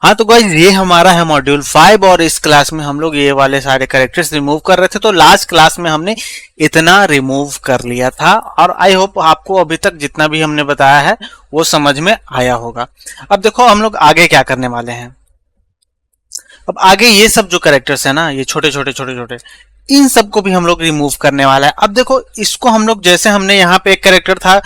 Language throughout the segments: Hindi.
हाँ तो गाइस ये हमारा है मॉड्यूल 5 और इस क्लास में हम लोग ये वाले सारे कैरेक्टर्स रिमूव कर रहे थे। तो लास्ट क्लास में हमने इतना रिमूव कर लिया था और आई होप आपको अभी तक जितना भी हमने बताया है वो समझ में आया होगा। अब देखो हम लोग आगे क्या करने वाले हैं। अब आगे ये सब जो कैरेक्टर्स है ना, ये छोटे छोटे इन सबको भी हम लोग रिमूव करने वाला है। अब देखो इसको हम लोग जैसे हमने यहाँ पे एक कैरेक्टर था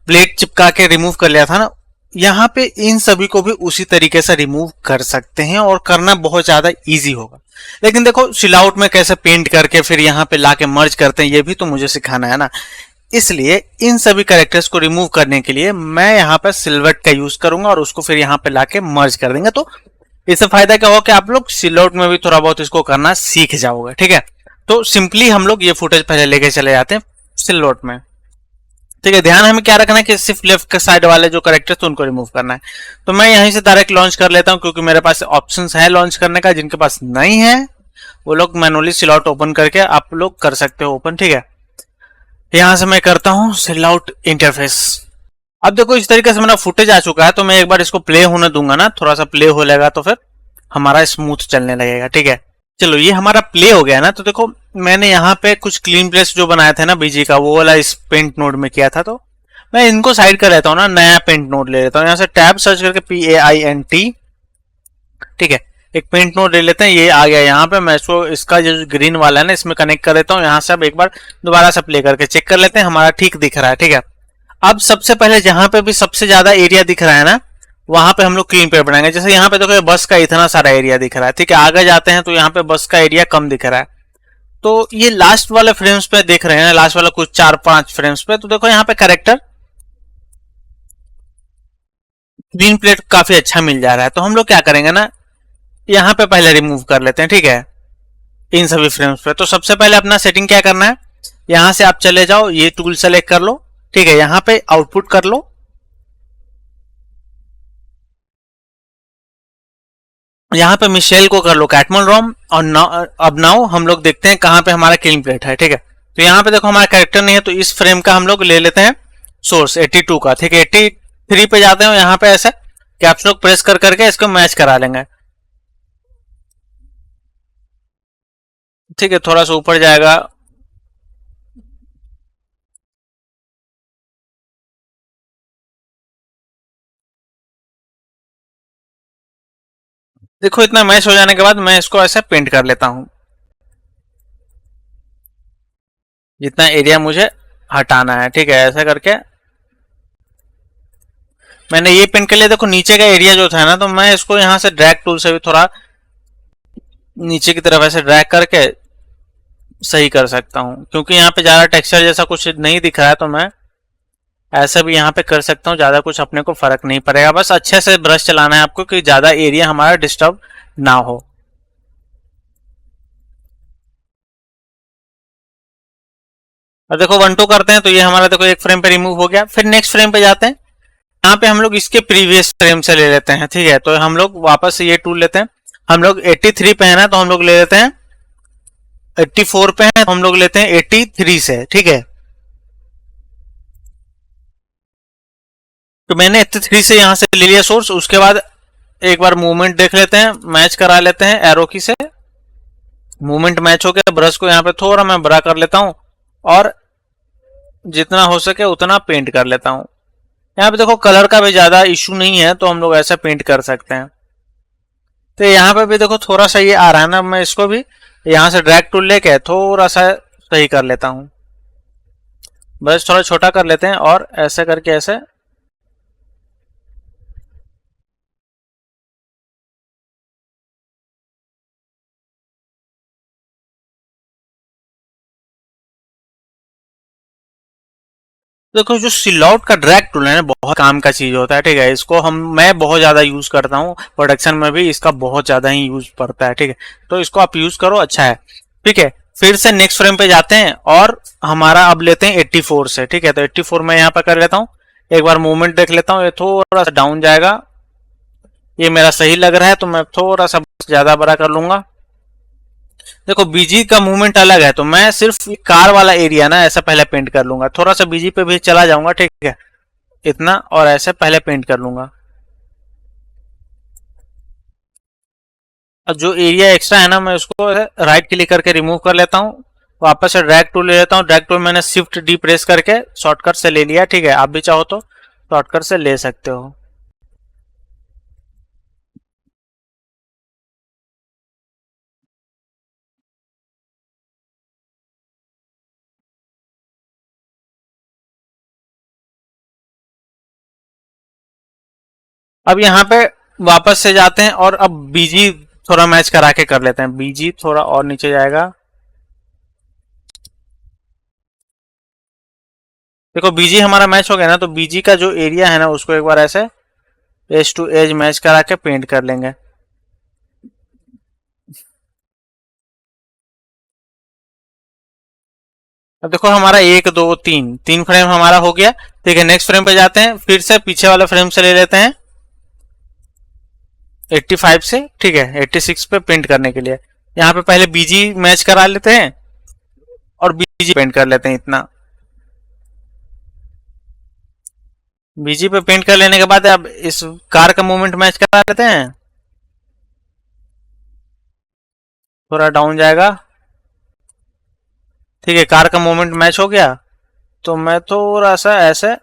प्लेट चिपका के रिमूव कर लिया था ना, यहाँ पे इन सभी को भी उसी तरीके से रिमूव कर सकते हैं और करना बहुत ज्यादा इजी होगा। लेकिन देखो सिलआउट में कैसे पेंट करके फिर यहाँ पे लाके मर्ज करते हैं ये भी तो मुझे सिखाना है ना। इसलिए इन सभी कैरेक्टर्स को रिमूव करने के लिए मैं यहाँ पे सिलवट का यूज करूंगा और उसको फिर यहाँ पे लाके मर्ज कर देंगे। तो इससे फायदा क्या होगा कि आप लोग सिलआउट में भी थोड़ा बहुत इसको करना सीख जाओगे। ठीक है, तो सिंपली हम लोग ये फुटेज पहले लेके चले जाते हैं सिलआउट में। ठीक है, ध्यान हमें क्या रखना है कि सिर्फ लेफ्ट के साइड वाले जो कैरेक्टर्स उनको रिमूव करना है। तो मैं यहीं से डायरेक्ट लॉन्च कर लेता हूं क्योंकि मेरे पास ऑप्शंस है लॉन्च करने का। जिनके पास नहीं है वो लोग मैनुअली सिलआउट ओपन करके आप लोग कर सकते हो ओपन। ठीक है, यहां से मैं करता हूं सिलआउट इंटरफेस। अब देखो इस तरीके से मेरा फुटेज आ चुका है। तो मैं एक बार इसको प्ले होने दूंगा ना, थोड़ा सा प्ले हो लेगा तो फिर हमारा स्मूथ चलने लगेगा। ठीक है, चलो ये हमारा प्ले हो गया ना। तो देखो मैंने यहाँ पे कुछ क्लीन प्लेस जो बनाया था ना बीजी का, वो वाला इस पेंट नोड में किया था। तो मैं इनको साइड कर लेता हूँ ना, नया पेंट नोड ले लेता हूँ। यहाँ से टैब सर्च करके PAINT। ठीक है, एक पेंट नोड ले लेते हैं। ये आ गया यहाँ पे। मैं इसको इसका जो ग्रीन वाला है ना इसमें कनेक्ट कर देता हूँ। यहाँ से अब एक बार दोबारा से प्ले करके चेक कर लेते हैं हमारा ठीक दिख रहा है। ठीक है, अब सबसे पहले जहां पे भी सबसे ज्यादा एरिया दिख रहा है ना वहां पे हम लोग क्लीन पेयर बनाएंगे। जैसे यहाँ पे देखो बस का इतना सारा एरिया दिख रहा है। ठीक है, आगे जाते हैं तो यहाँ पे बस का एरिया कम दिख रहा है। तो ये लास्ट वाले फ्रेम्स पे देख रहे हैं, लास्ट वाला कुछ 4-5 फ्रेम्स पे। तो देखो यहाँ पे कैरेक्टर ग्रीन प्लेट काफी अच्छा मिल जा रहा है। तो हम लोग क्या करेंगे ना, यहाँ पे पहले रिमूव कर लेते हैं। ठीक है, इन सभी फ्रेम्स पे। तो सबसे पहले अपना सेटिंग क्या करना है, यहां से आप चले जाओ, ये टूल सेलेक्ट कर लो। ठीक है, यहाँ पे आउटपुट कर लो। यहाँ पे मिशेल को कर लो कैटमोन रोम और अब नाउ हम लोग देखते हैं कहाँ पे हमारा क्लीन प्लेट है। ठीक है, तो यहाँ पे देखो हमारा कैरेक्टर नहीं है तो इस फ्रेम का हम लोग ले लेते हैं सोर्स 82 का। ठीक है, 83 पे जाते हैं। यहाँ पे ऐसे कैप्स लोग प्रेस कर करके इसको मैच करा लेंगे। ठीक है, थोड़ा सा ऊपर जाएगा। देखो इतना मैच हो जाने के बाद मैं इसको ऐसे पेंट कर लेता हूं जितना एरिया मुझे हटाना है। ठीक है, ऐसा करके मैंने ये पेंट कर लिया। देखो नीचे का एरिया जो था ना, तो मैं इसको यहाँ से ड्रैग टूल से भी थोड़ा नीचे की तरफ ऐसे ड्रैग करके सही कर सकता हूँ क्योंकि यहाँ पे ज्यादा टेक्सचर जैसा कुछ नहीं दिख रहा है। तो मैं ऐसा भी यहाँ पे कर सकता हूँ, ज्यादा कुछ अपने को फर्क नहीं पड़ेगा। बस अच्छे से ब्रश चलाना है आपको कि ज्यादा एरिया हमारा डिस्टर्ब ना हो। और देखो 1-2 करते हैं तो ये हमारा देखो एक फ्रेम पे रिमूव हो गया। फिर नेक्स्ट फ्रेम पे जाते हैं, यहाँ पे हम लोग इसके प्रीवियस फ्रेम से ले लेते हैं। ठीक है, तो हम लोग वापस से ये टूल लेते हैं। हम लोग 83 पे है ना, तो हम लोग ले लेते हैं 84 पे है तो हम लोग लेते हैं 83 से। ठीक है, तो मैंने 83 से यहाँ से ले लिया सोर्स। उसके बाद एक बार मूवमेंट देख लेते हैं, मैच करा लेते हैं एरो की से। मूवमेंट मैच हो गया। ब्रश को यहाँ पे थोड़ा मैं बड़ा कर लेता हूँ और जितना हो सके उतना पेंट कर लेता हूँ। यहाँ पे देखो कलर का भी ज्यादा इशू नहीं है तो हम लोग ऐसा पेंट कर सकते हैं। तो यहाँ पे भी देखो थोड़ा सा ये आ रहा है ना, मैं इसको भी यहाँ से ड्रैग टूल लेके थोड़ा सा सही कर लेता हूँ। बस थोड़ा छोटा कर लेते हैं और ऐसे करके ऐसे देखो जो सिलआउट का ड्रैग टूल है ना बहुत काम का चीज होता है। ठीक है, इसको मैं बहुत ज्यादा यूज करता हूँ, प्रोडक्शन में भी इसका बहुत ज्यादा ही यूज पड़ता है। ठीक है, तो इसको आप यूज करो, अच्छा है। ठीक है, फिर से नेक्स्ट फ्रेम पे जाते हैं और हमारा अब लेते हैं 84 से। ठीक है, तो 84 में यहाँ पे कर लेता हूँ। एक बार मूवमेंट देख लेता हूँ, ये थोड़ा सा डाउन जाएगा। ये मेरा सही लग रहा है तो मैं थोड़ा सा ज्यादा बड़ा कर लूंगा। देखो बीजी का मूवमेंट अलग है तो मैं सिर्फ कार वाला एरिया ना ऐसा पहले पेंट कर लूंगा। थोड़ा सा बीजी पे भी चला जाऊंगा। ठीक है, इतना और ऐसे पहले पेंट कर लूंगा। अब जो एरिया एक्स्ट्रा है ना, मैं उसको राइट क्लिक करके रिमूव कर लेता हूँ। वापस से ड्रैग टूल ले लेता हूँ। ड्रैग टूल मैंने शिफ्ट डी प्रेस करके शॉर्टकट से ले लिया। ठीक है, आप भी चाहो तो शॉर्टकट से ले सकते हो। अब यहाँ पे वापस से जाते हैं और अब बीजी थोड़ा मैच करा के कर लेते हैं। बीजी थोड़ा और नीचे जाएगा। देखो बीजी हमारा मैच हो गया ना, तो बीजी का जो एरिया है ना उसको एक बार ऐसे एज टू एज मैच करा के पेंट कर लेंगे। अब देखो हमारा एक दो तीन तीन फ्रेम हमारा हो गया। ठीक है, नेक्स्ट फ्रेम पे जाते हैं। फिर से पीछे वाले फ्रेम से ले लेते हैं 85 से। ठीक है, 86 पे पेंट करने के लिए यहाँ पे पहले बीजी मैच करा लेते हैं और बीजी पेंट कर लेते हैं इतना। बीजी पे पेंट कर लेने के बाद अब इस कार का मूवमेंट मैच करा लेते हैं। थोड़ा डाउन जाएगा। ठीक है, कार का मूवमेंट मैच हो गया। तो मैं थोड़ा सा ऐसे,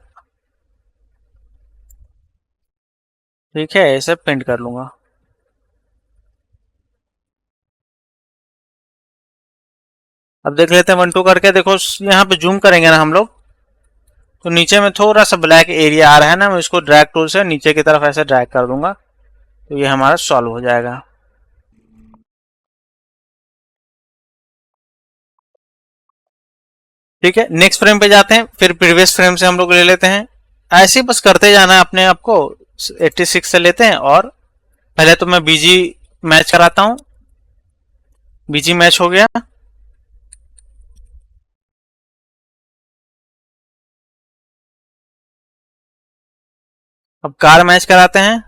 ठीक है, ऐसे पेंट कर लूंगा। अब देख लेते हैं 1 2 करके। देखो यहाँ पे जूम करेंगे ना हम लोग, तो नीचे में थोड़ा सा ब्लैक एरिया आ रहा है ना, मैं इसको ड्रैग टूल से नीचे की तरफ ऐसे ड्रैग कर दूंगा, तो ये हमारा सॉल्व हो जाएगा। ठीक है, नेक्स्ट फ्रेम पे जाते हैं। फिर प्रीवियस फ्रेम से हम लोग ले लेते हैं। ऐसे ही बस करते जाना है अपने आप को। 86 से लेते हैं और पहले तो मैं बीजी मैच कराता हूँ। बीजी मैच हो गया। अब कार मैच कराते हैं।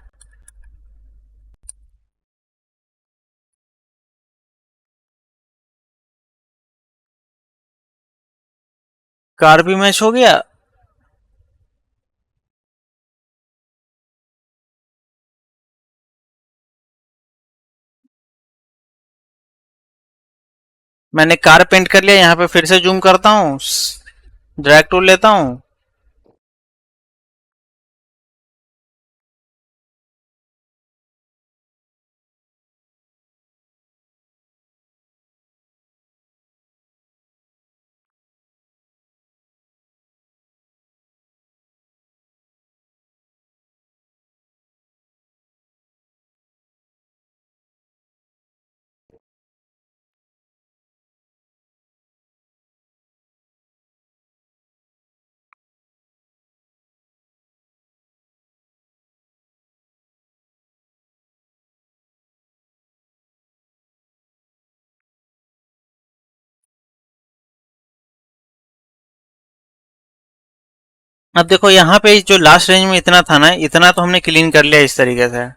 कार भी मैच हो गया। मैंने कार पेंट कर लिया। यहाँ पे फिर से जूम करता हूँ, ड्रैग टूल लेता हूँ। अब देखो यहाँ पे जो लास्ट रेंज में इतना था ना, इतना तो हमने क्लीन कर लिया इस तरीके से।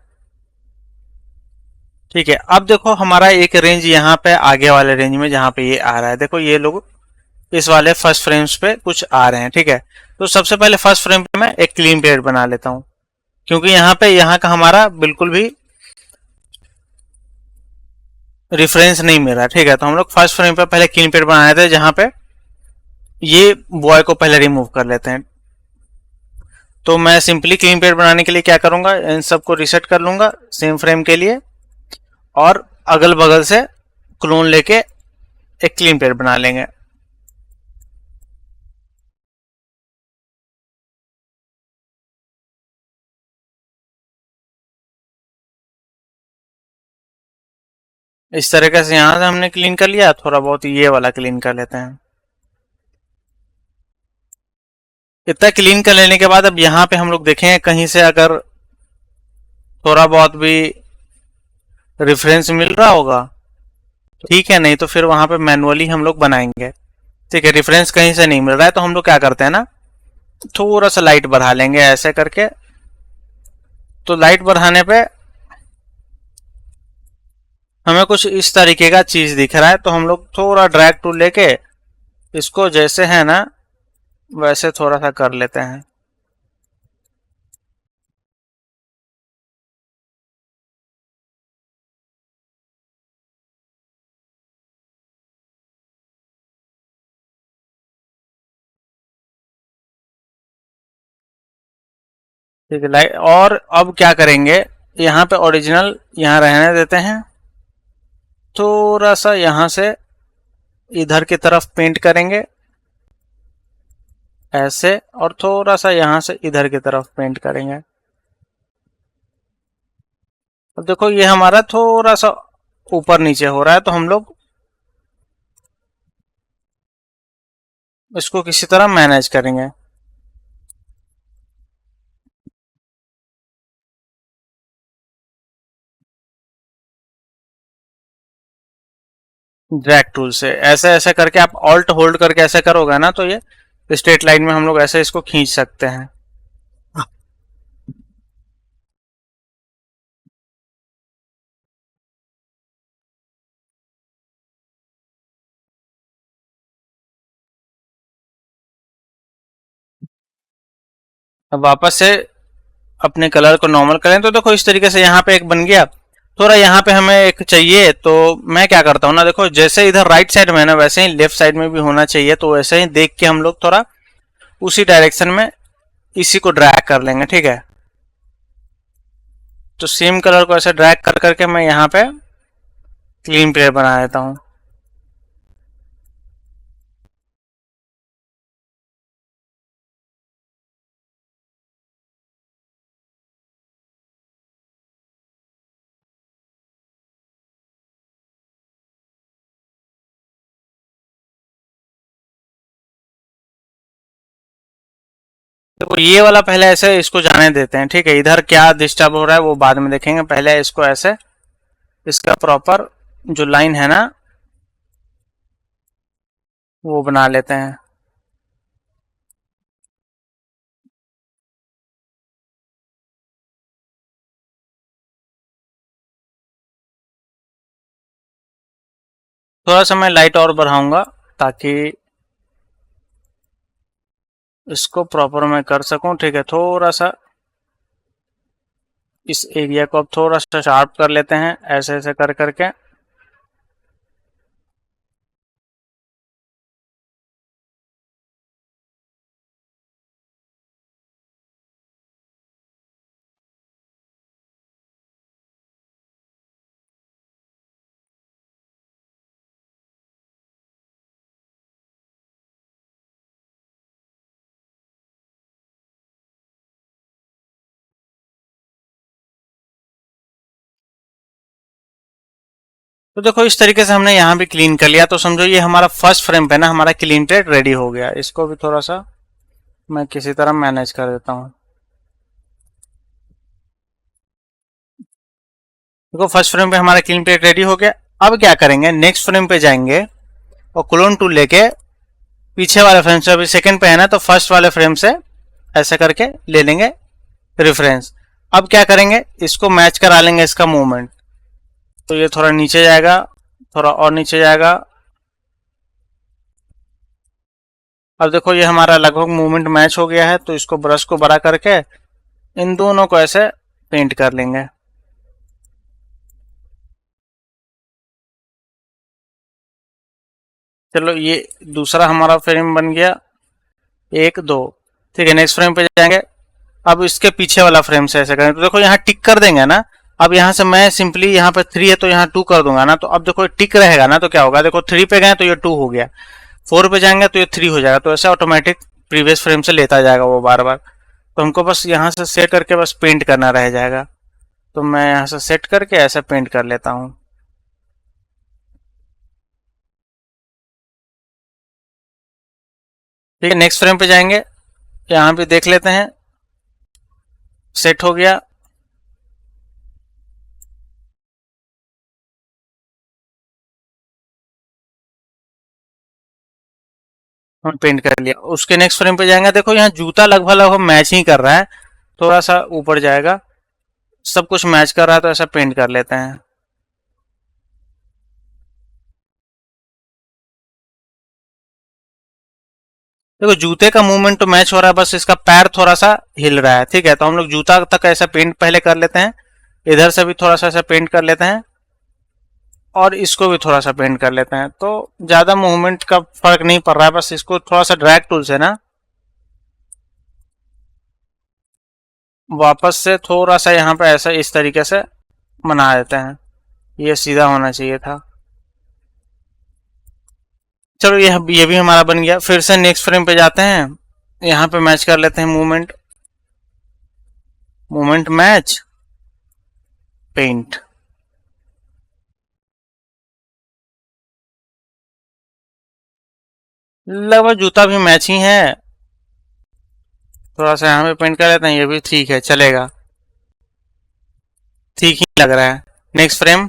ठीक है, अब देखो हमारा एक रेंज यहाँ पे आगे वाले रेंज में जहाँ पे ये आ रहा है, देखो ये लोग इस वाले फर्स्ट फ्रेम्स पे कुछ आ रहे हैं। ठीक है, तो सबसे पहले फर्स्ट फ्रेम पे मैं एक क्लीन प्लेट बना लेता हूँ, क्योंकि यहाँ पे यहाँ का हमारा बिल्कुल भी रिफरेंस नहीं मिल रहा। ठीक है, तो हम लोग फर्स्ट फ्रेम पे पहले क्लीन प्लेट बनाए थे, जहाँ पे ये बॉय को पहले रिमूव कर लेते हैं। तो मैं सिंपली क्लीन प्लेट बनाने के लिए क्या करूंगा, इन सबको रिसेट कर लूंगा सेम फ्रेम के लिए, और अगल बगल से क्लोन लेके एक क्लीन प्लेट बना लेंगे। इस तरीके से यहां से हमने क्लीन कर लिया। थोड़ा बहुत ये वाला क्लीन कर लेते हैं। इतना क्लीन कर लेने के बाद अब यहाँ पे हम लोग देखेंगे कहीं से अगर थोड़ा बहुत भी रेफरेंस मिल रहा होगा, ठीक है, नहीं तो फिर वहां पे मैनुअली हम लोग बनाएंगे। ठीक है, रेफरेंस कहीं से नहीं मिल रहा है तो हम लोग क्या करते हैं ना, थोड़ा सा लाइट बढ़ा लेंगे ऐसे करके। तो लाइट बढ़ाने पे हमें कुछ इस तरीके का चीज दिख रहा है, तो हम लोग थोड़ा ड्रैग टूल लेके इसको जैसे है ना वैसे थोड़ा सा कर लेते हैं। ठीक है लाइट। और अब क्या करेंगे, यहाँ पे ओरिजिनल यहाँ रहने देते हैं, थोड़ा सा यहाँ से इधर की तरफ पेंट करेंगे ऐसे, और थोड़ा सा यहाँ से इधर की तरफ पेंट करेंगे। अब देखो ये हमारा थोड़ा सा ऊपर नीचे हो रहा है, तो हम लोग इसको किसी तरह मैनेज करेंगे। ड्रैग टूल से ऐसे ऐसे करके, आप ऑल्ट होल्ड करके ऐसे करोगे ना, तो ये स्ट्रेट लाइन में हम लोग ऐसे इसको खींच सकते हैं। अब वापस से अपने कलर को नॉर्मल करें, तो देखो इस तरीके से यहाँ पे एक बन गया। थोड़ा यहाँ पे हमें एक चाहिए, तो मैं क्या करता हूँ ना, देखो जैसे इधर राइट साइड में है ना, वैसे ही लेफ्ट साइड में भी होना चाहिए। तो वैसे ही देख के हम लोग थोड़ा उसी डायरेक्शन में इसी को ड्रैग कर लेंगे, ठीक है। तो सेम कलर को ऐसे ड्रैग कर करके मैं यहाँ पे क्लीन प्लेट बना देता हूँ। तो ये वाला पहले ऐसे इसको जाने देते हैं, ठीक है। इधर क्या डिस्टर्ब हो रहा है वो बाद में देखेंगे, पहले इसको ऐसे इसका प्रॉपर जो लाइन है ना वो बना लेते हैं। थोड़ा सा मैं लाइट और बढ़ाऊंगा ताकि इसको प्रॉपर मैं कर सकूं, ठीक है। थोड़ा सा इस एरिया को अब थोड़ा सा शार्प कर लेते हैं, ऐसे ऐसे कर करके। तो देखो इस तरीके से हमने यहाँ भी क्लीन कर लिया, तो समझो ये हमारा फर्स्ट फ्रेम पे ना हमारा क्लीन प्लेट रेडी हो गया। इसको भी थोड़ा सा मैं किसी तरह मैनेज कर देता हूँ। देखो फर्स्ट फ्रेम पे हमारा क्लीन प्लेट रेडी हो गया। अब क्या करेंगे, नेक्स्ट फ्रेम पे जाएंगे और क्लोन टूल लेके पीछे वाले फ्रेम से, अभी सेकंड पे है ना, तो फर्स्ट वाले फ्रेम से ऐसे करके ले लेंगे रेफरेंस। अब क्या करेंगे, इसको मैच करा लेंगे इसका मूवमेंट। तो ये थोड़ा नीचे जाएगा, थोड़ा और नीचे जाएगा। अब देखो ये हमारा लगभग मूवमेंट मैच हो गया है, तो इसको ब्रश को बड़ा करके इन दोनों को ऐसे पेंट कर लेंगे। चलो ये दूसरा हमारा फ्रेम बन गया, एक दो, ठीक है। नेक्स्ट फ्रेम पे जाएंगे, अब इसके पीछे वाला फ्रेम से ऐसे करेंगे। तो देखो यहाँ टिक कर देंगे ना। अब यहाँ से मैं सिंपली यहाँ पे 3 है तो यहाँ 2 कर दूंगा ना, तो अब देखो टिक रहेगा ना, तो क्या होगा, देखो 3 पे गए तो ये 2 हो गया, 4 पे जाएंगे तो ये 3 हो जाएगा। तो ऐसे ऑटोमेटिक प्रीवियस फ्रेम से लेता जाएगा वो बार बार। तो हमको बस यहाँ से सेट करके बस पेंट करना रह जाएगा। तो मैं यहाँ से सेट करके ऐसे पेंट कर लेता हूँ। ठीक है, नेक्स्ट फ्रेम पे जाएंगे, यहाँ पे देख लेते हैं, सेट हो गया। हम पेंट कर लिया। उसके नेक्स्ट फ्रेम पे जाएंगे, देखो यहाँ जूता लगभग लगभग मैच ही कर रहा है, थोड़ा सा ऊपर जाएगा, सब कुछ मैच कर रहा है, तो ऐसा पेंट कर लेते हैं। देखो जूते का मूवमेंट तो मैच हो रहा है, बस इसका पैर थोड़ा सा हिल रहा है, ठीक है। तो हम लोग जूता तक ऐसा पेंट पहले कर लेते हैं, इधर से भी थोड़ा सा ऐसा पेंट कर लेते हैं, और इसको भी थोड़ा सा पेंट कर लेते हैं। तो ज्यादा मूवमेंट का फर्क नहीं पड़ रहा है, बस इसको थोड़ा सा ड्रैग टूल से ना वापस से थोड़ा सा यहाँ पे ऐसा इस तरीके से बना देते हैं, ये सीधा होना चाहिए था। चलो ये भी हमारा बन गया। फिर से नेक्स्ट फ्रेम पे जाते हैं, यहाँ पे मैच कर लेते हैं मूवमेंट, मूवमेंट मैच पेंट। लगभग जूता भी मैच ही है, थोड़ा सा यहाँ पे पेंट कर लेते हैं, ये भी ठीक है, चलेगा, ठीक ही लग रहा है। नेक्स्ट फ्रेम,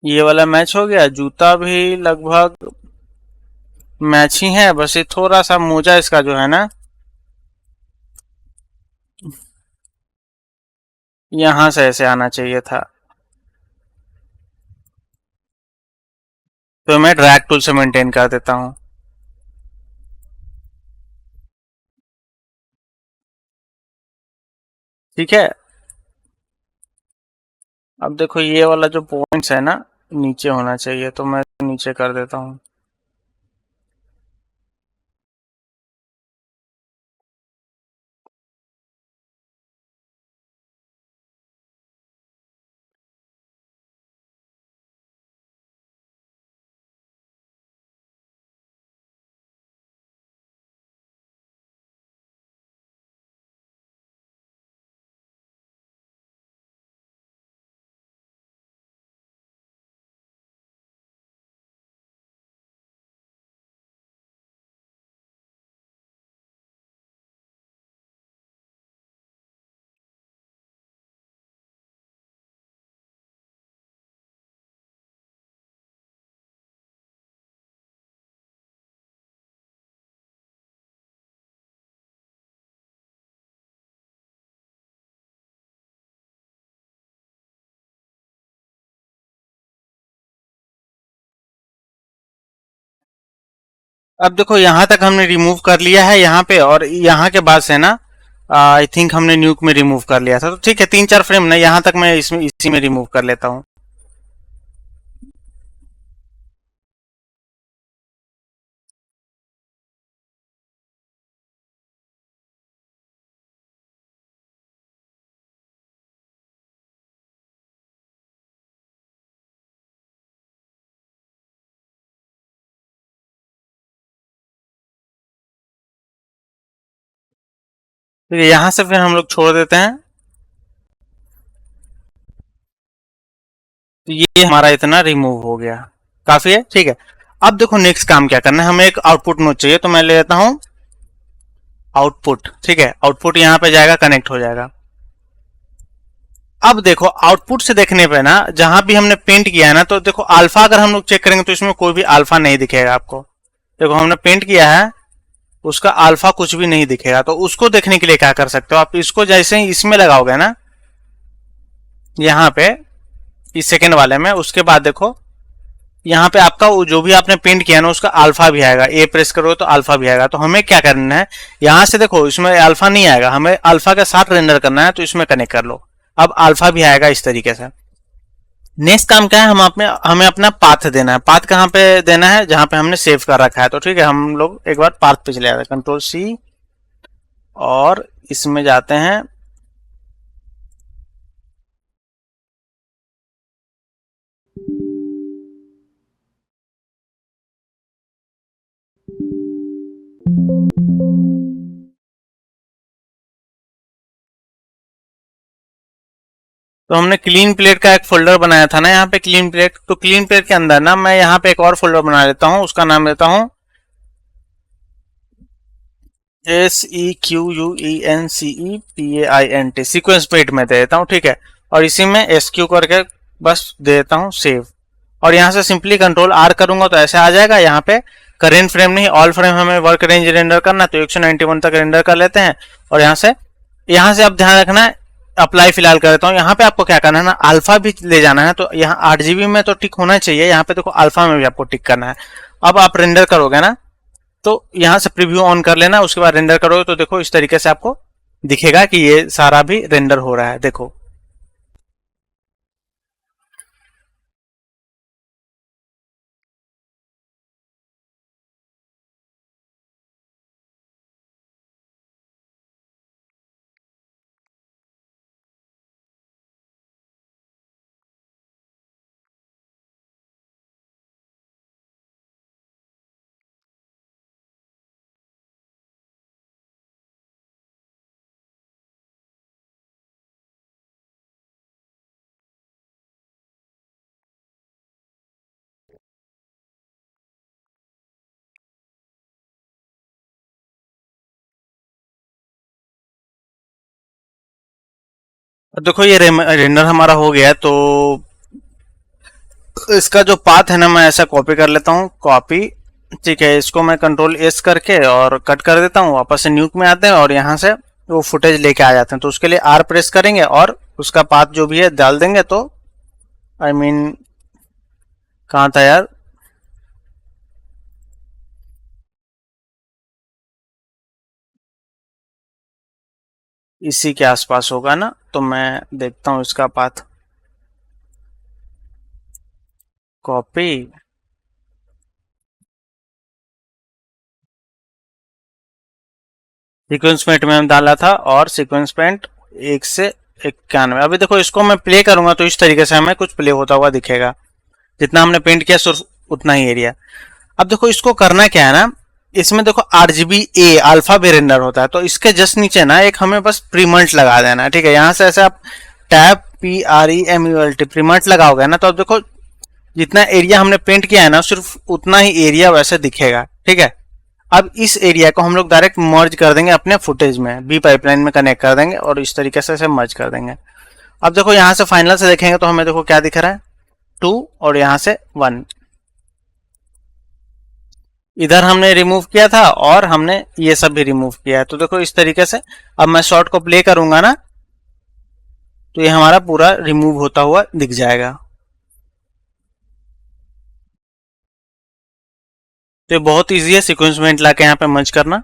ये वाला मैच हो गया, जूता भी लगभग मैच ही है, बस ये थोड़ा सा मोजा इसका जो है ना यहां से ऐसे आना चाहिए था, तो मैं ड्रैग टूल से मेंटेन कर देता हूं। ठीक है, अब देखो ये वाला जो पॉइंट्स है ना नीचे होना चाहिए, तो मैं नीचे कर देता हूं। अब देखो यहाँ तक हमने रिमूव कर लिया है यहाँ पे, और यहाँ के बाद से ना आई थिंक हमने न्यूक में रिमूव कर लिया था, तो ठीक है, 3-4 फ्रेम ना यहाँ तक मैं इसमें इसी में रिमूव कर लेता हूँ। ठीक है, यहाँ से फिर हम लोग छोड़ देते हैं, तो ये हमारा इतना रिमूव हो गया, काफी है। ठीक है, अब देखो नेक्स्ट काम क्या करना है, हमें एक आउटपुट नोड चाहिए, तो मैं ले लेता हूं आउटपुट। ठीक है, आउटपुट यहाँ पे जाएगा, कनेक्ट हो जाएगा। अब देखो आउटपुट से देखने पे ना जहां भी हमने पेंट किया है ना, तो देखो अल्फा अगर हम लोग चेक करेंगे तो इसमें कोई भी अल्फा नहीं दिखेगा आपको। देखो हमने पेंट किया है, उसका अल्फा कुछ भी नहीं दिखेगा, तो उसको देखने के लिए क्या कर सकते हो आप, इसको जैसे ही इसमें लगाओगे ना यहाँ पे इस सेकेंड वाले में, उसके बाद देखो यहाँ पे आपका जो भी आपने पेंट किया ना उसका अल्फा भी आएगा, ए प्रेस करो तो अल्फा भी आएगा। तो हमें क्या करना है, यहाँ से देखो इसमें अल्फा नहीं आएगा, हमें अल्फा के साथ रेंडर करना है, तो इसमें कनेक्ट कर लो, अब अल्फा भी आएगा इस तरीके से। नेक्स्ट काम क्या है, हमें अपना पाथ देना है। पाथ कहाँ पे देना है, जहां पे हमने सेव कर रखा है। तो ठीक है, हम लोग एक बार पाथ पे चले जाते हैं, कंट्रोल सी, और इसमें जाते हैं, तो हमने क्लीन प्लेट का एक फोल्डर बनाया था ना यहाँ पे, क्लीन प्लेट, तो क्लीन प्लेट के अंदर ना मैं यहाँ पे एक और फोल्डर बना लेता हूँ, उसका नाम देता हूँ SEQUENCEPAINT, सीक्वेंस पेट में दे देता हूँ। ठीक है, और इसी में SQ करके बस दे देता हूँ सेव, और यहाँ से सिंपली कंट्रोल R करूंगा तो ऐसे आ जाएगा। यहाँ पे करेंट फ्रेम नहीं ऑल फ्रेम हमें वर्क रेंज रेंडर करना, तो 191 तक रेंडर कर लेते हैं। और यहाँ से आप ध्यान रखना है, अप्लाई फिलहाल कर देता हूँ। यहाँ पे आपको क्या करना है ना, अल्फा भी ले जाना है, तो यहाँ 8 GB में तो टिक होना चाहिए, यहाँ पे देखो अल्फा में भी आपको टिक करना है। अब आप रेंडर करोगे ना, तो यहाँ से प्रीव्यू ऑन कर लेना, उसके बाद रेंडर करोगे तो देखो इस तरीके से आपको दिखेगा कि ये सारा भी रेंडर हो रहा है, देखो। देखो ये रेंडर हमारा हो गया, तो इसका जो पाथ है ना, मैं ऐसा कॉपी कर लेता हूँ, कॉपी। ठीक है, इसको मैं कंट्रोल एस करके और कट कर देता हूँ, वापस से न्यूक में आते हैं और यहाँ से वो फुटेज लेके आ जाते हैं। तो उसके लिए आर प्रेस करेंगे और उसका पाथ जो भी है डाल देंगे। तो आई मीन कहाँ था यार, इसी के आसपास होगा ना, तो मैं देखता हूँ इसका पाथ, कॉपी। सीक्वेंस पेंट में डाला था और सीक्वेंस पेंट 1 से 91। अभी देखो इसको मैं प्ले करूंगा तो इस तरीके से हमें कुछ प्ले होता हुआ दिखेगा। जितना हमने पेंट किया सिर्फ उतना ही एरिया। अब देखो इसको करना क्या है ना, इसमें देखो RGBA अल्फा भी रेंडर होता है, तो इसके जस्ट नीचे ना एक हमें बस प्रीमल्ट लगा देना है। ठीक है, यहां से ऐसे आप टैब PREMULT प्रीमल्ट लगाओगे ना, तो अब देखो जितना एरिया हमने पेंट किया है ना, सिर्फ उतना ही एरिया वैसे दिखेगा। ठीक है, अब इस एरिया को हम लोग डायरेक्ट मर्ज कर देंगे अपने फुटेज में, बी पाइपलाइन में कनेक्ट कर देंगे और इस तरीके से मर्ज कर देंगे। अब देखो यहाँ से फाइनल से देखेंगे तो हमें देखो क्या दिख रहा है, 2 और यहाँ से 1। इधर हमने रिमूव किया था और हमने ये सब भी रिमूव किया है। तो देखो इस तरीके से अब मैं शॉट को प्ले करूंगा ना, तो ये हमारा पूरा रिमूव होता हुआ दिख जाएगा। तो ये बहुत ईजी है सीक्वेंस में लाके यहाँ पे मर्ज करना।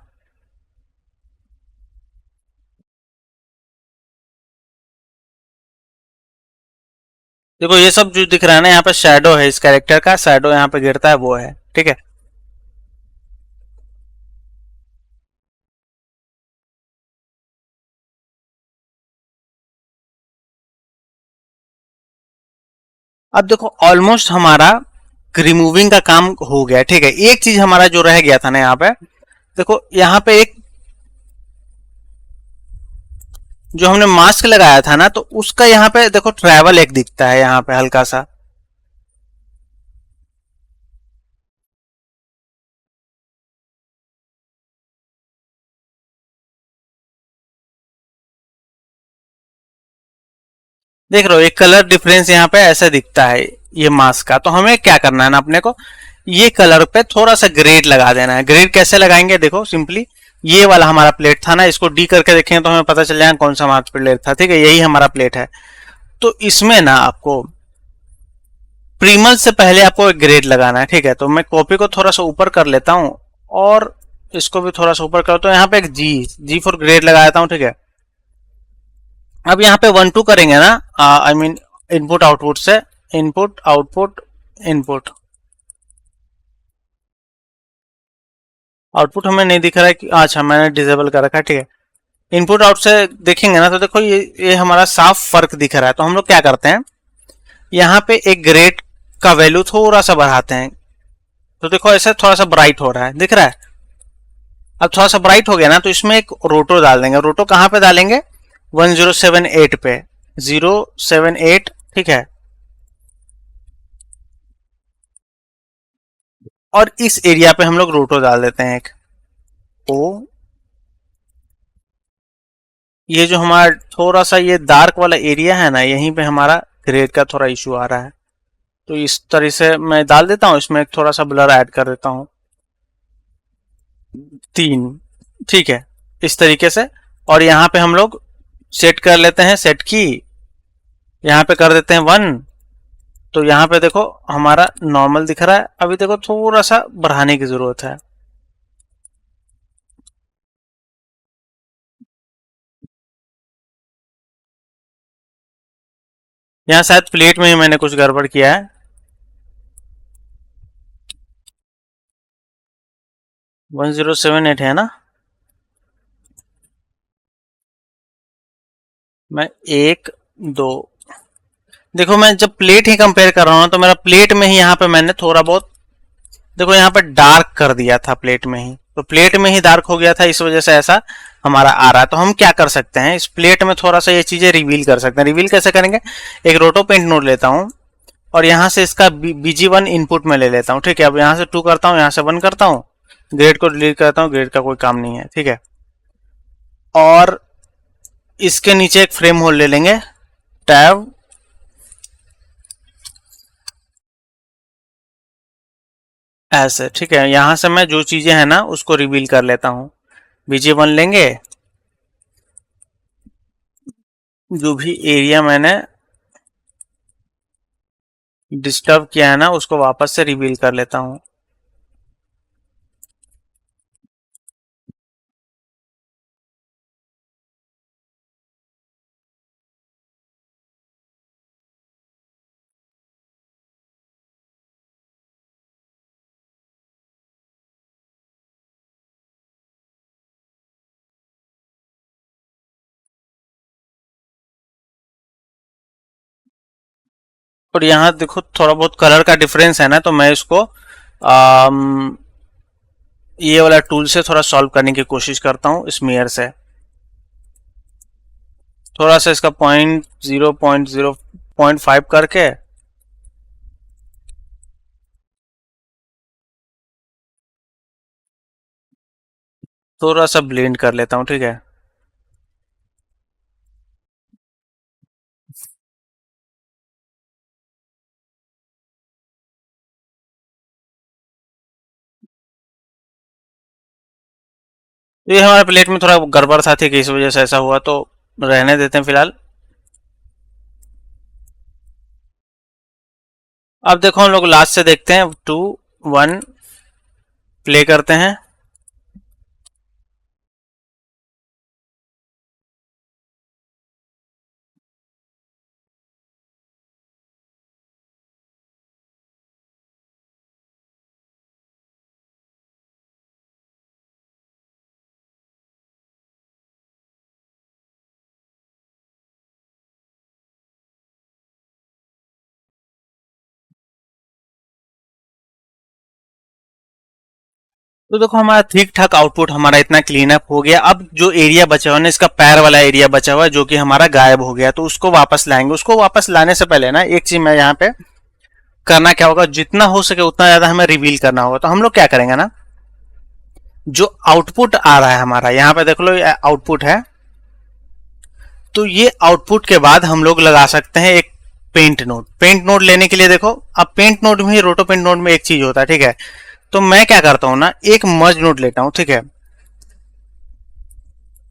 देखो ये सब जो दिख रहा है ना, यहाँ पे शैडो है, इस कैरेक्टर का शैडो यहाँ पे गिरता है, वो है। ठीक है, अब देखो ऑलमोस्ट हमारा रिमूविंग का काम हो गया। ठीक है, एक चीज हमारा जो रह गया था ना, यहाँ पे देखो, यहाँ पे एक जो हमने मास्क लगाया था ना, तो उसका यहाँ पे देखो ट्रैवल एक दिखता है यहाँ पे हल्का सा। देख रहे हो एक कलर डिफरेंस यहाँ पे ऐसा दिखता है ये मास्क का। तो हमें क्या करना है ना, अपने को ये कलर पे थोड़ा सा ग्रेड लगा देना है। ग्रेड कैसे लगाएंगे, देखो सिंपली ये वाला हमारा प्लेट था ना, इसको डी करके देखेंगे तो हमें पता चल जाएगा कौन सा हमारा प्लेट था। ठीक है, यही हमारा प्लेट है। तो इसमें ना आपको प्रीमल से पहले आपको एक ग्रेड लगाना है। ठीक है, तो मैं कॉपी को थोड़ा सा ऊपर कर लेता हूँ और इसको भी थोड़ा सा ऊपर कर, तो यहाँ पे एक जी फॉर ग्रेड लगा देता हूँ। ठीक है, अब यहाँ पे 1 2 करेंगे ना, आई मीन इनपुट आउटपुट से, इनपुट आउटपुट इनपुट। आउटपुट हमें नहीं दिख रहा है कि, अच्छा मैंने डिसेबल कर रखा है। ठीक है, इनपुट आउट से देखेंगे ना, तो देखो ये हमारा साफ फर्क दिख रहा है। तो हम लोग क्या करते हैं, यहाँ पे एक ग्रेड का वैल्यू थोड़ा सा बढ़ाते हैं। तो देखो ऐसे थोड़ा सा ब्राइट हो रहा है, दिख रहा है। अब थोड़ा सा ब्राइट हो गया ना, तो इसमें एक रोटो डाल देंगे। रोटो कहाँ पे डालेंगे, 1078 पे, 078। ठीक है, और इस एरिया पे हम लोग रोटो डाल देते हैं एक ओ। ये जो हमारा थोड़ा सा ये डार्क वाला एरिया है ना, यहीं पे हमारा ग्रेड का थोड़ा इशू आ रहा है। तो इस तरह से मैं डाल देता हूँ, इसमें थोड़ा सा ब्लर ऐड कर देता हूँ, 3। ठीक है, इस तरीके से। और यहाँ पे हम लोग सेट कर लेते हैं, सेट की यहाँ पे कर देते हैं 1। तो यहाँ पे देखो हमारा नॉर्मल दिख रहा है। अभी देखो थोड़ा सा बढ़ाने की जरूरत है। यहाँ शायद प्लेट में ही मैंने कुछ गड़बड़ किया है। 1078 है ना। मैं 1 2 देखो, मैं जब प्लेट ही कंपेयर कर रहा हूँ तो मेरा प्लेट में ही यहाँ पे मैंने थोड़ा बहुत देखो यहाँ पे डार्क कर दिया था प्लेट में ही, तो प्लेट में ही डार्क हो गया था, इस वजह से ऐसा हमारा आ रहा है। तो हम क्या कर सकते हैं, इस प्लेट में थोड़ा सा ये चीजें रिवील कर सकते हैं। रिवील कैसे करेंगे, एक रोटो पेंट नोड लेता हूँ और यहाँ से इसका BG1 इनपुट में ले लेता हूँ। ठीक है, अब यहाँ से 2 करता हूँ, यहाँ से 1 करता हूँ, ग्रेड को डिलीट करता हूँ, ग्रेड का कोई काम नहीं है। ठीक है, और इसके नीचे एक फ्रेम होल ले लेंगे, टैब ऐसे। ठीक है, यहां से मैं जो चीजें हैं ना उसको रिवील कर लेता हूं। BG1 लेंगे, जो भी एरिया मैंने डिस्टर्ब किया है ना उसको वापस से रिवील कर लेता हूं। और यहाँ देखो थोड़ा बहुत कलर का डिफरेंस है ना, तो मैं इसको ये वाला टूल से थोड़ा सॉल्व करने की कोशिश करता हूँ, स्मीयर से। थोड़ा सा इसका 0.5 करके थोड़ा सा ब्लेंड कर लेता हूँ। ठीक है, तो ये हमारे प्लेट में थोड़ा गड़बड़ था, ठीक है, इस वजह से ऐसा हुआ, तो रहने देते हैं फिलहाल। अब देखो हम लोग लास्ट से देखते हैं, 2 1 प्ले करते हैं। तो देखो हमारा ठीक ठाक आउटपुट हमारा इतना क्लीन अप हो गया। अब जो एरिया बचा हुआ है ना, इसका पैर वाला एरिया बचा हुआ है जो कि हमारा गायब हो गया, तो उसको वापस लाएंगे। उसको वापस लाने से पहले ना एक चीज मैं यहाँ पे करना क्या होगा, जितना हो सके उतना ज्यादा हमें रिवील करना होगा। तो हम लोग क्या करेंगे ना, जो आउटपुट आ रहा है हमारा, यहाँ पे देख लो ये आउटपुट है, तो ये आउटपुट के बाद हम लोग लगा सकते हैं एक पेंट नोड। पेंट नोड लेने के लिए देखो, अब पेंट नोड में ही रोटो पेंट नोड में एक चीज होता है। ठीक है, तो मैं क्या करता हूं ना, एक मर्ज नोड लेता हूं। ठीक है,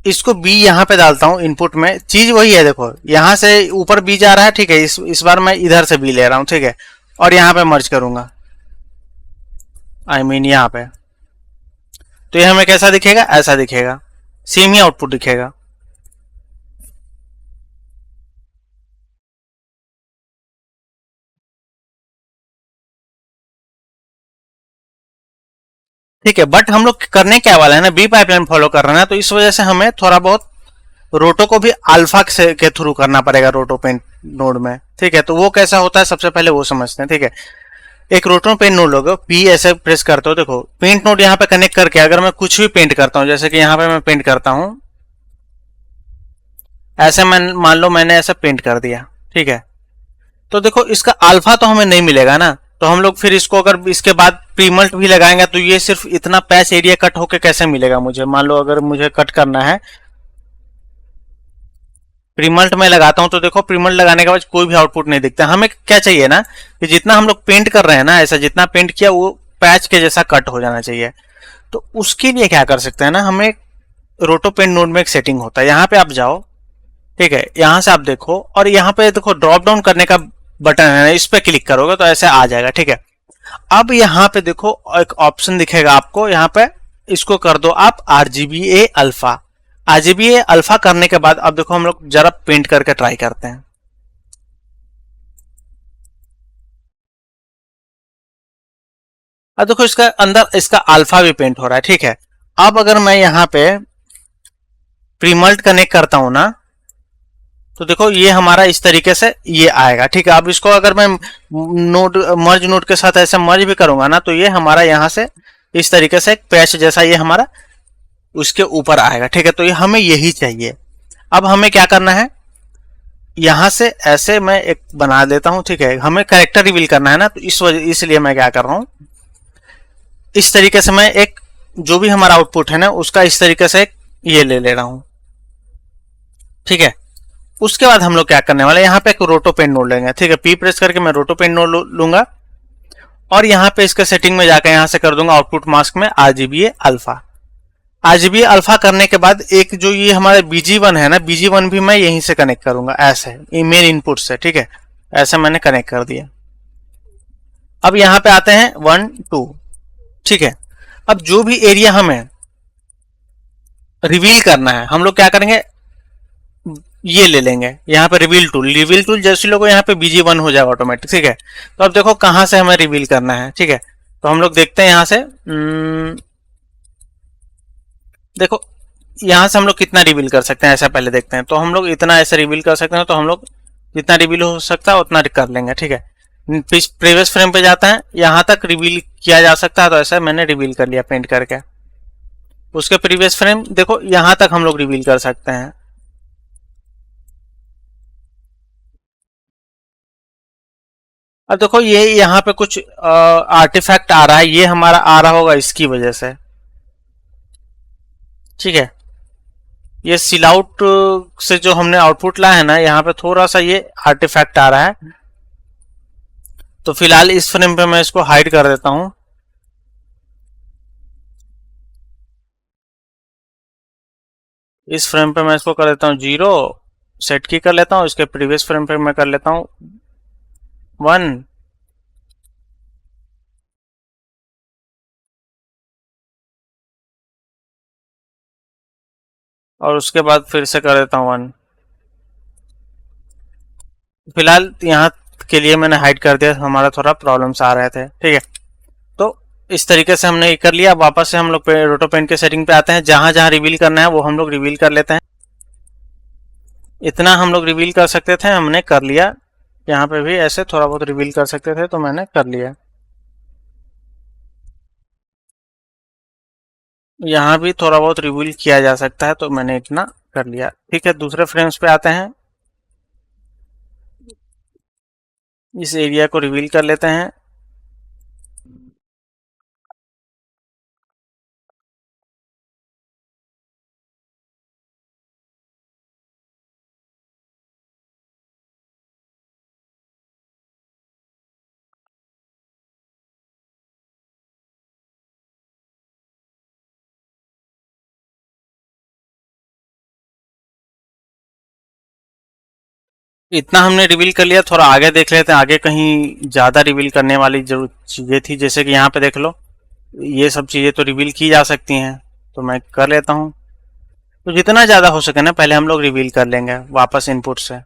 इसको बी यहां पे डालता हूं इनपुट में। चीज वही है, देखो यहां से ऊपर बी जा रहा है। ठीक है, इस बार मैं इधर से बी ले रहा हूं। ठीक है, और यहां पे मर्ज करूंगा, आई मीन यहां पे, तो ये हमें कैसा दिखेगा, ऐसा दिखेगा, सेम ही आउटपुट दिखेगा। ठीक है, बट हम लोग करने क्या वाला है ना, बी पाइपलाइन फॉलो कर रहे हैं, तो इस वजह से हमें थोड़ा बहुत रोटो को भी अल्फा के थ्रू करना पड़ेगा रोटो पेंट नोड में। ठीक है, तो वो कैसा होता है सबसे पहले वो समझते हैं। ठीक है, एक रोटो पेंट नोड लोगे, पी ऐसे प्रेस करते हो, देखो पेंट नोड यहाँ पे कनेक्ट करके अगर मैं कुछ भी पेंट करता हूँ, जैसे कि यहाँ पे मैं पेंट करता हूँ ऐसे, मैं मान लो मैंने ऐसा पेंट कर दिया। ठीक है, तो देखो इसका अल्फा तो हमें नहीं मिलेगा ना, तो हम लोग फिर इसको अगर इसके बाद प्रीमल्ट भी लगाएंगे तो ये सिर्फ इतना पैच एरिया कट होके कैसे मिलेगा मुझे। मान लो अगर मुझे कट करना है, प्रीमल्ट में लगाता हूं, तो देखो प्रीमल्ट लगाने के बाद कोई भी आउटपुट नहीं दिखता। हमें क्या चाहिए ना, कि जितना हम लोग पेंट कर रहे हैं ना, ऐसा जितना पेंट किया वो पैच के जैसा कट हो जाना चाहिए। तो उसके लिए क्या कर सकते हैं ना, हमें रोटो पेंट नोड में एक सेटिंग होता है, यहाँ पे आप जाओ। ठीक है, यहां से आप देखो, और यहाँ पे देखो ड्रॉप डाउन करने का बटन है ना, इस पे क्लिक करोगे तो ऐसे आ जाएगा। ठीक है, अब यहाँ पे देखो एक ऑप्शन दिखेगा आपको, यहाँ पे इसको कर दो आप RGBA अल्फा। RGBA अल्फा करने के बाद अब देखो हम लोग जरा पेंट करके ट्राई करते हैं। अब देखो इसका अंदर इसका अल्फा भी पेंट हो रहा है, ठीक है। अब अगर मैं यहाँ पे प्रीमल्ट कनेक्ट करता हूं ना, तो देखो ये हमारा इस तरीके से ये आएगा, ठीक है। अब इसको अगर मैं नोड मर्ज नोड के साथ ऐसे मर्ज भी करूंगा ना, तो ये हमारा यहाँ से इस तरीके से एक पैच जैसा ये हमारा उसके ऊपर आएगा, ठीक है। तो ये हमें यही चाहिए। अब हमें क्या करना है, यहां से ऐसे मैं एक बना देता हूं, ठीक है। हमें कैरेक्टर रिवील करना है ना, तो इस वजह इसलिए मैं क्या कर रहा हूं, इस तरीके से मैं एक जो भी हमारा आउटपुट है ना उसका इस तरीके से एक ये ले रहा हूं, ठीक है। उसके बाद हम लोग क्या करने वाले, यहाँ पे एक रोटो पेन नोड लेंगे, ठीक है। पी प्रेस करके मैं रोटो पेन नोड लूंगा और यहाँ पे इसके सेटिंग में जाकर यहाँ से कर दूंगा आउटपुट मास्क में आरजीबीए अल्फा। आरजीबी अल्फा करने के बाद एक जो ये हमारे BG1 है ना, BG1 भी मैं यहीं से कनेक्ट करूंगा ऐसे मेन इनपुट से, ठीक है। ऐसे मैंने कनेक्ट कर दिया। अब यहाँ पे आते हैं 1 2, ठीक है। अब जो भी एरिया हमें रिवील करना है हम लोग क्या करेंगे, ये ले लेंगे यहाँ पे रिवील टूल जैसे लोगों यहाँ पे BG1 हो जाएगा ऑटोमेटिक, ठीक है। तो अब देखो कहाँ से हमें रिवील करना है, ठीक है। तो हम लोग देखते हैं यहाँ से देखो यहाँ से हम लोग कितना रिवील कर सकते हैं ऐसा पहले देखते हैं। तो हम लोग इतना ऐसे रिवील कर सकते हैं, तो हम लोग जितना रिवील हो सकता है उतना कर लेंगे, ठीक है। प्रीवियस फ्रेम पे जाता है, यहाँ तक रिवील किया जा सकता है, तो ऐसा मैंने रिवील कर लिया पेंट करके। उसके प्रीवियस फ्रेम देखो यहाँ तक हम लोग रिवील कर सकते हैं। अब देखो ये यहाँ पे कुछ आर्टिफैक्ट आ रहा है, ये हमारा आ रहा होगा इसकी वजह से, ठीक है। ये सिलाउट से जो हमने आउटपुट लाया है ना, यहाँ पे थोड़ा सा ये आर्टिफैक्ट आ रहा है। तो फिलहाल इस फ्रेम पे मैं इसको हाइड कर देता हूं। इस फ्रेम पे मैं इसको कर देता हूं 0, सेट की कर लेता हूं। इसके प्रीवियस फ्रेम पे मैं कर लेता हूं 1, और उसके बाद फिर से कर देता हूं 1। फिलहाल यहाँ के लिए मैंने हाइड कर दिया, हमारा थोड़ा प्रॉब्लम्स आ रहे थे, ठीक है। तो इस तरीके से हमने ये कर लिया। वापस से हम लोग रोटो पेंट के सेटिंग पे आते हैं, जहां जहां रिवील करना है वो हम लोग रिवील कर लेते हैं। इतना हम लोग रिवील कर सकते थे हमने कर लिया। यहाँ पे भी ऐसे थोड़ा बहुत रिवील कर सकते थे तो मैंने कर लिया। यहाँ भी थोड़ा बहुत रिवील किया जा सकता है तो मैंने इतना कर लिया, ठीक है। दूसरे फ्रेम्स पे आते हैं, इस एरिया को रिवील कर लेते हैं। इतना हमने रिवील कर लिया, थोड़ा आगे देख लेते हैं, आगे कहीं ज्यादा रिवील करने वाली जो चीजें थी, जैसे कि यहाँ पे देख लो ये सब चीजें तो रिवील की जा सकती हैं, तो मैं कर लेता हूँ। तो जितना ज्यादा हो सके ना पहले हम लोग रिवील कर लेंगे वापस इनपुट से।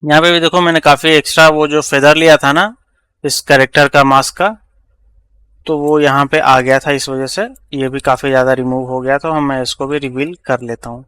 यहाँ पे भी देखो मैंने काफी एक्स्ट्रा वो जो फेदर लिया था ना इस कैरेक्टर का मास्क का, तो वो यहाँ पे आ गया था, इस वजह से ये भी काफी ज्यादा रिमूव हो गया। तो मैं इसको भी रिवील कर लेता हूँ।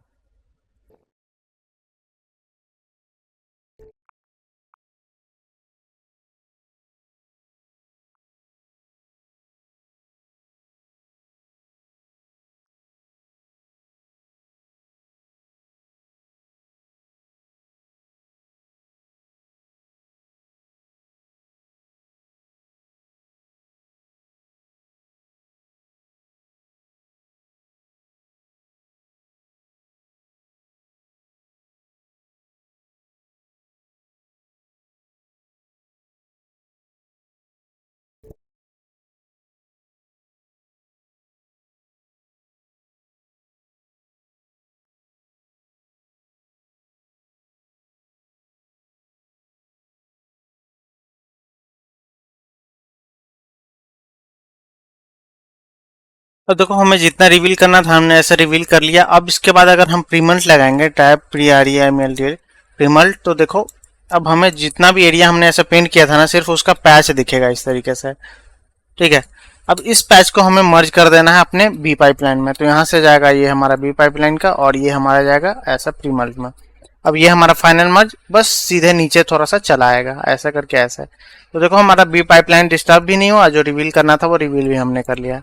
अब देखो हमें जितना रिवील करना था हमने ऐसा रिवील कर लिया। अब इसके बाद अगर हम प्रीमल्ट लगाएंगे, टैब प्रीमल्ट, तो देखो अब हमें जितना भी एरिया हमने ऐसा पेंट किया था ना, सिर्फ उसका पैच दिखेगा इस तरीके से, ठीक है। अब इस पैच को हमें मर्ज कर देना है अपने बी पाइपलाइन में। तो यहाँ से जाएगा ये हमारा बी पाइपलाइन का, और ये हमारा जाएगा ऐसा प्रीमल्ट में। अब ये हमारा फाइनल मर्ज बस सीधे नीचे थोड़ा सा चला आएगा, ऐसा करके ऐसा। तो देखो हमारा बी पाइपलाइन डिस्टर्ब भी नहीं हुआ, जो रिवील करना था वो रिवील भी हमने कर लिया।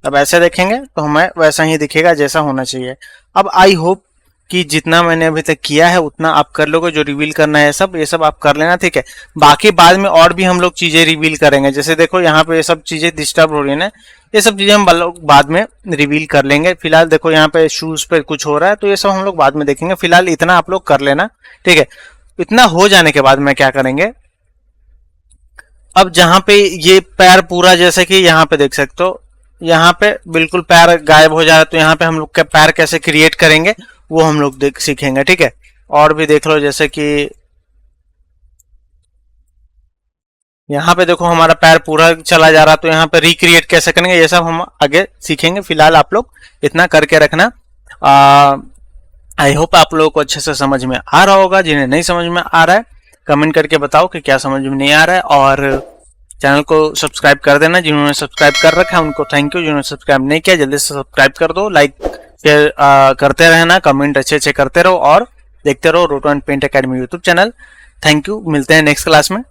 अब ऐसे देखेंगे तो हमें वैसा ही दिखेगा जैसा होना चाहिए। अब आई होप कि जितना मैंने अभी तक किया है उतना आप कर लोगे। जो रिवील करना है सब, ये सब आप कर लेना, ठीक है। बाकी बाद में और भी हम लोग चीजें रिवील करेंगे। जैसे देखो यहाँ पे ये सब चीजें डिस्टर्ब हो रही है ना, ये सब चीजें हम बाद में रिवील कर लेंगे। फिलहाल देखो यहाँ पे शूज पे कुछ हो रहा है, तो ये सब हम लोग बाद में देखेंगे। फिलहाल इतना आप लोग कर लेना, ठीक है। इतना हो जाने के बाद में क्या करेंगे, अब जहां पे ये पैर पूरा, जैसे कि यहाँ पे देख सकते हो, यहाँ पे बिल्कुल पैर गायब हो जाए, तो यहाँ पे हम लोग का पैर कैसे क्रिएट करेंगे वो हम लोग सीखेंगे, ठीक है। और भी देख लो, जैसे कि यहाँ पे देखो हमारा पैर पूरा चला जा रहा, तो यहाँ पे रिक्रिएट कैसे करेंगे ये सब हम आगे सीखेंगे। फिलहाल आप लोग इतना करके रखना। आई होप आप लोगों को अच्छे से समझ में आ रहा होगा। जिन्हें नहीं समझ में आ रहा है कमेंट करके बताओ कि क्या समझ में नहीं आ रहा है, और चैनल को सब्सक्राइब कर देना। जिन्होंने सब्सक्राइब कर रखा है उनको थैंक यू, जिन्होंने सब्सक्राइब नहीं किया जल्दी से सब्सक्राइब कर दो, लाइक शेयर करते रहना, कमेंट अच्छे अच्छे करते रहो, और देखते रहो Roto and Paint Academy YouTube channel. Thank you, मिलते हैं नेक्स्ट क्लास में।